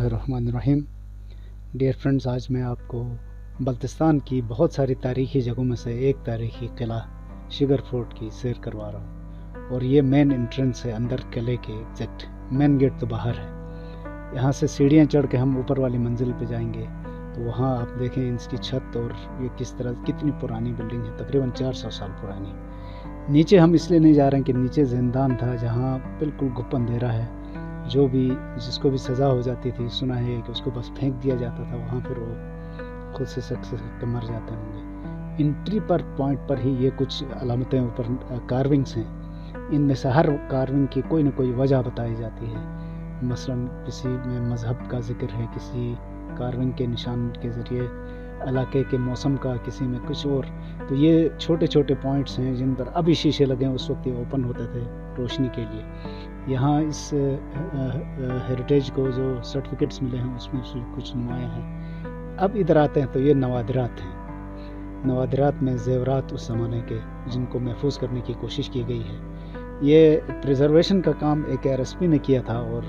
बिस्मिल्लाहिर्रहमानिर्रहीम। Dear friends, आज मैं आपको बल्तिस्तान की बहुत सारी तारीख़ी जगहों में से एक तारीख़ी किला शुगर फोर्ट की सैर करवा रहा हूँ। और ये मेन एंट्रेंस है अंदर किले के, एग्जैक्ट मेन गेट तो बाहर है। यहाँ से सीढ़ियाँ चढ़ के हम ऊपर वाली मंजिल पे जाएंगे तो वहाँ आप देखें इसकी छत और ये किस तरह कितनी पुरानी बिल्डिंग है, तकरीबन 400 साल पुरानी। नीचे हम इसलिए नहीं जा रहे हैं कि नीचे जिंदान था जहाँ बिल्कुल गुप्त अंधेरा है। जो भी जिसको भी सज़ा हो जाती थी, सुना है कि उसको बस फेंक दिया जाता था वहाँ, फिर वो खुद से सक के मर जाते होंगे। एंट्री पर पॉइंट पर ही ये कुछ अलामतें ऊपर कार्विंग्स हैं। इनमें से हर कार्विंग की कोई न कोई वजह बताई जाती है। मसलन किसी में मज़हब का जिक्र है, किसी कार्विंग के निशान के ज़रिए इलाके के मौसम का, किसी में कुछ और। तो ये छोटे छोटे पॉइंट्स हैं जिन पर अभी शीशे लगे हैं, उस वक्त ये ओपन होते थे रोशनी के लिए। यहाँ इस हेरिटेज को जो सर्टिफिकेट्स मिले हैं उसमें से कुछ नुमाया हैं। अब इधर आते हैं तो ये नवादिरात हैं। नवादिरात में ज़ेवरात उस ज़माने के जिनको महफूज करने की कोशिश की गई है। ये प्रिजर्वेशन का काम एक आरएसपी ने किया था और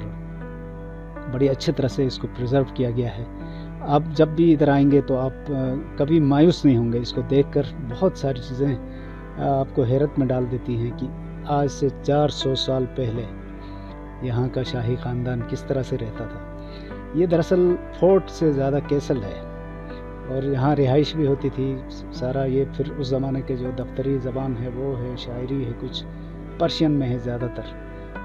बड़ी अच्छी तरह से इसको प्रिजर्व किया गया है। आप जब भी इधर आएंगे तो आप कभी मायूस नहीं होंगे। इसको देखकर बहुत सारी चीज़ें आपको हैरत में डाल देती हैं कि आज से 400 साल पहले यहाँ का शाही ख़ानदान किस तरह से रहता था। ये दरअसल फोर्ट से ज़्यादा कैसल है और यहाँ रिहाइश भी होती थी सारा। ये फिर उस ज़माने के जो दफ्तरी ज़बान है वो है, शायरी है, कुछ पर्शियन में है ज़्यादातर,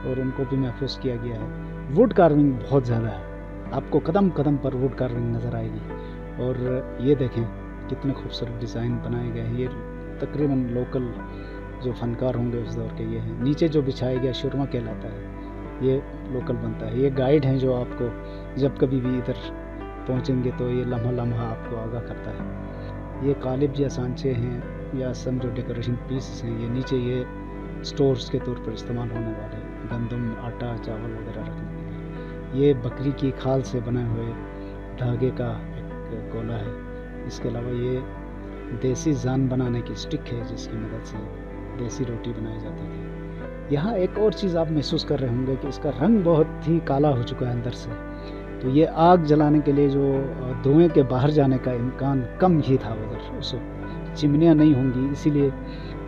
और उनको भी महफूज किया गया है। वुड कार्विंग बहुत ज़्यादा है, आपको कदम कदम पर वुड कार्विंग नज़र आएगी। और ये देखें कितने खूबसूरत डिज़ाइन बनाए गए हैं। ये तकरीबन लोकल जो फनकार होंगे उस दौर के ये हैं। नीचे जो बिछाया गया शुरमा कहलाता है, ये लोकल बनता है। ये गाइड हैं जो आपको जब कभी भी इधर पहुंचेंगे तो ये लम्हा लम्हा आपको आगाह करता है। ये कालिब या सांचे हैं या सम जो डेकोरेशन पीसेस हैं। ये नीचे ये स्टोर्स के तौर पर इस्तेमाल होने वाले गंदम, आटा, चावल वगैरह रखने के लिए। ये बकरी की खाल से बने हुए धागे का एक गोला है। इसके अलावा ये देसी जान बनाने की स्टिक है जिसकी मदद से देसी रोटी बनाई जाती थी। यहाँ एक और चीज़ आप महसूस कर रहे होंगे कि इसका रंग बहुत ही काला हो चुका है अंदर से। तो ये आग जलाने के लिए जो धुएं के बाहर जाने का इम्कान कम ही था उधर। उस वक्त चिमनियाँ नहीं होंगी, इसीलिए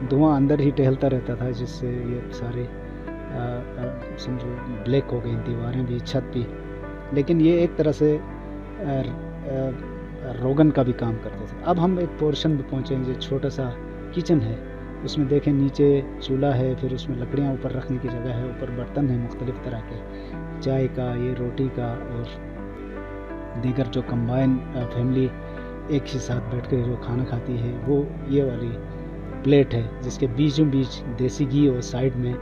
धुआं अंदर ही टहलता रहता था, जिससे ये सारे समझो ब्लैक हो गई दीवारें भी, छत भी। लेकिन ये एक तरह से रोगन का भी काम करते थे। अब हम एक पोर्शन पे पहुँचेंगे, छोटा सा किचन है। उसमें देखें नीचे चूल्हा है, फिर उसमें लकड़ियाँ ऊपर रखने की जगह है, ऊपर बर्तन है मुख्तलिफ़ तरह के, चाय का, ये रोटी का, और दीगर जो कंबाइन फैमिली एक ही साथ बैठ कर जो खाना खाती है वो ये वाली प्लेट है जिसके बीचों बीच देसी घी और साइड में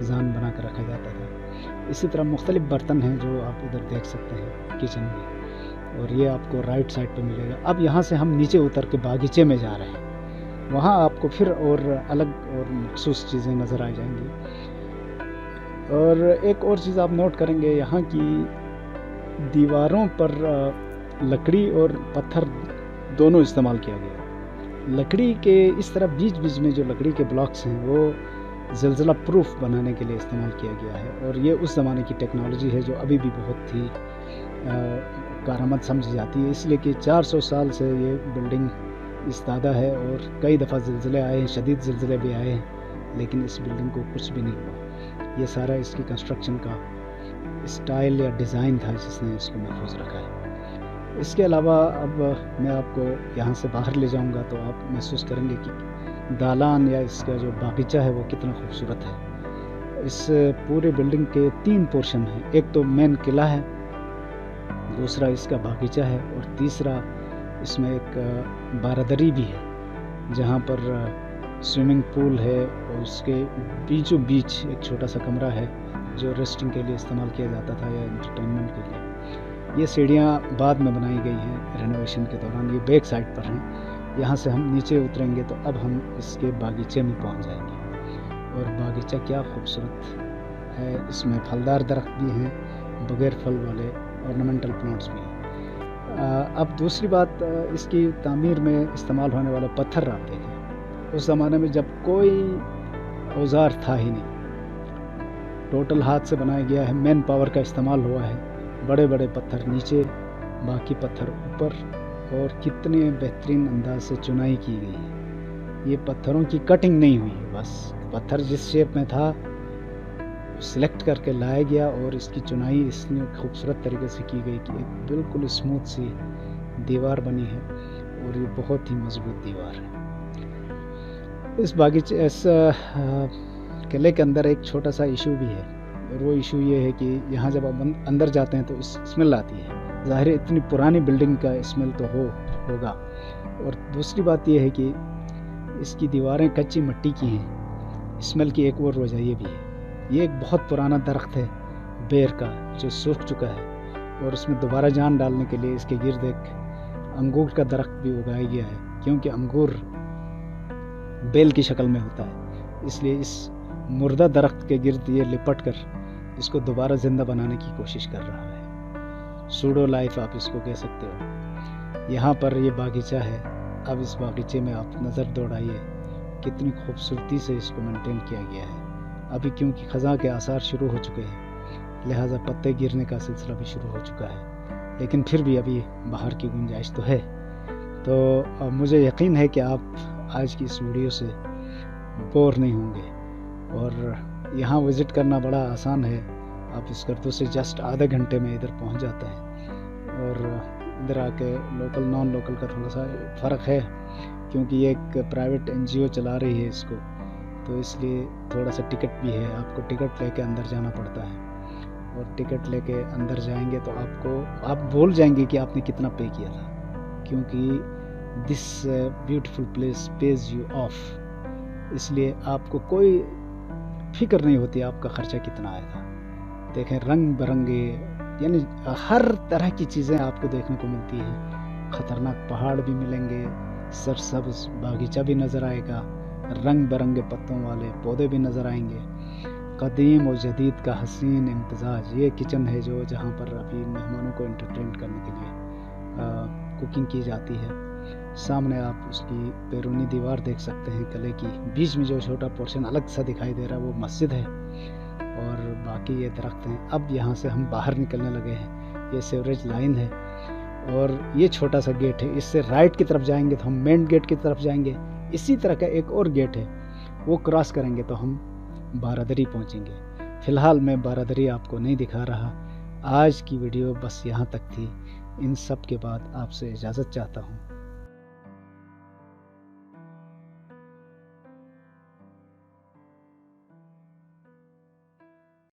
जान बना कर रखा जाता था। इसी तरह मुख्तलिफ़ बर्तन हैं जो आप उधर देख सकते हैं किचन में, और ये आपको राइट साइड पे मिलेगा। अब यहाँ से हम नीचे उतर के बागीचे में जा रहे हैं। वहाँ आपको फिर और अलग और मखसूस चीज़ें नज़र आ जाएंगी। और एक और चीज़ आप नोट करेंगे, यहाँ की दीवारों पर लकड़ी और पत्थर दोनों इस्तेमाल किया गया। लकड़ी के इस तरह बीच बीच में जो लकड़ी के ब्लॉक्स हैं वो ज़लज़ला प्रूफ बनाने के लिए इस्तेमाल किया गया है। और ये उस ज़माने की टेक्नोलॉजी है जो अभी भी बहुत ही कारआमद समझी जाती है, इसलिए कि 400 साल से ये बिल्डिंग इस्तादा है और कई दफ़ा ज़िलज़ले आए हैं, शदीद ज़िलज़ले भी आए हैं, लेकिन इस बिल्डिंग को कुछ भी नहीं हुआ। ये सारा इसकी कंस्ट्रक्शन का स्टाइल या डिज़ाइन था जिसने इसको महफूज रखा है। इसके अलावा अब मैं आपको यहाँ से बाहर ले जाऊँगा तो आप महसूस करेंगे कि दालान या इसका जो बागीचा है वो कितना खूबसूरत है। इस पूरे बिल्डिंग के 3 पोर्शन हैं। एक तो मेन किला है, दूसरा इसका बागीचा है, और तीसरा इसमें एक बारादरी भी है जहाँ पर स्विमिंग पूल है, और उसके बीचों बीच एक छोटा सा कमरा है जो रेस्टिंग के लिए इस्तेमाल किया जाता था या एंटरटेनमेंट के लिए। ये सीढ़ियाँ बाद में बनाई गई हैं रेनोवेशन के दौरान, ये बैक साइड पर हैं। यहाँ से हम नीचे उतरेंगे तो अब हम इसके बागीचे में पहुँच जाएंगे। और बागीचा क्या खूबसूरत है, इसमें फलदार दरख्त भी हैं, बगैर फल वाले ऑर्नामेंटल प्लांट्स भी हैं। अब दूसरी बात, इसकी तामीर में इस्तेमाल होने वाला पत्थर आप देखें। उस ज़माने में जब कोई औजार था ही नहीं, टोटल हाथ से बनाया गया है, मैन पावर का इस्तेमाल हुआ है। बड़े बड़े पत्थर नीचे, बाकी पत्थर ऊपर, और कितने बेहतरीन अंदाज से चुनाई की गई है। ये पत्थरों की कटिंग नहीं हुई है, बस पत्थर जिस शेप में था सिलेक्ट करके लाया गया और इसकी चुनाई इसमें खूबसूरत तरीके से की गई कि एक बिल्कुल स्मूथ सी दीवार बनी है, और ये बहुत ही मजबूत दीवार है। इस बागीचे इस किले के अंदर एक छोटा सा इशू भी है, और वो इशू ये है कि यहाँ जब आप अंदर जाते हैं तो स्मेल आती है। ज़ाहिर है इतनी पुरानी बिल्डिंग का स्मेल तो होगा। और दूसरी बात ये है कि इसकी दीवारें कच्ची मिट्टी की हैं। स्मेल की एक और वजह ये भी है, ये एक बहुत पुराना दरख्त है बेर का जो सूख चुका है, और उसमें दोबारा जान डालने के लिए इसके गिर्द एक अंगूर का दरख्त भी उगाया गया है, क्योंकि अंगूर बेल की शक्ल में होता है। इसलिए इस मुर्दा दरख्त के गिर्द ये लिपट कर इसको दोबारा जिंदा बनाने की कोशिश कर रहा है। सूडो लाइफ आप इसको कह सकते हो। यहाँ पर ये बागीचा है। अब इस बागीचे में आप नज़र दौड़ाइए, कितनी खूबसूरती से इसको मेंटेन किया गया है। अभी क्योंकि ख़ज़ां के आसार शुरू हो चुके हैं, लिहाजा पत्ते गिरने का सिलसिला भी शुरू हो चुका है, लेकिन फिर भी अभी बाहर की गुंजाइश तो है। तो मुझे यकीन है कि आप आज की इस वीडियो से बोर नहीं होंगे, और यहाँ विज़िट करना बड़ा आसान है। आप स्कर्दू से जस्ट आधे घंटे में इधर पहुँच जाते हैं, और इधर आके लोकल नॉन लोकल का थोड़ा सा फ़र्क है, क्योंकि ये एक प्राइवेट NGO चला रही है इसको, तो इसलिए थोड़ा सा टिकट भी है। आपको टिकट लेके अंदर जाना पड़ता है, और टिकट लेके अंदर जाएंगे तो आप भूल जाएंगे कि आपने कितना पे किया था, क्योंकि this beautiful place page you of. इसलिए आपको कोई फिक्र नहीं होती आपका खर्चा कितना आया था। देखें रंग बिरंगे, यानी हर तरह की चीज़ें आपको देखने को मिलती हैं। ख़तरनाक पहाड़ भी मिलेंगे, सरसब्ज बागीचा भी नज़र आएगा, रंग बिरंगे पत्तों वाले पौधे भी नज़र आएंगे। कदीम और जदीद का हसीन इम्तजाज। ये किचन है जहाँ पर अभी मेहमानों को एंटरटेन करने के लिए कुकिंग की जाती है। सामने आप उसकी बैरूनी दीवार देख सकते हैं किले की। बीच में जो छोटा पोर्शन अलग सा दिखाई दे रहा है वो मस्जिद है, और बाकी ये दरख्त हैं। अब यहाँ से हम बाहर निकलने लगे हैं। ये सीवरेज लाइन है, और ये छोटा सा गेट है। इससे राइट की तरफ जाएंगे तो हम मेन गेट की तरफ जाएंगे। इसी तरह का एक और गेट है, वो क्रॉस करेंगे तो हम बारादरी पहुँचेंगे। फ़िलहाल मैं बारादरी आपको नहीं दिखा रहा। आज की वीडियो बस यहाँ तक थी। इन सब के बाद आपसे इजाज़त चाहता हूँ।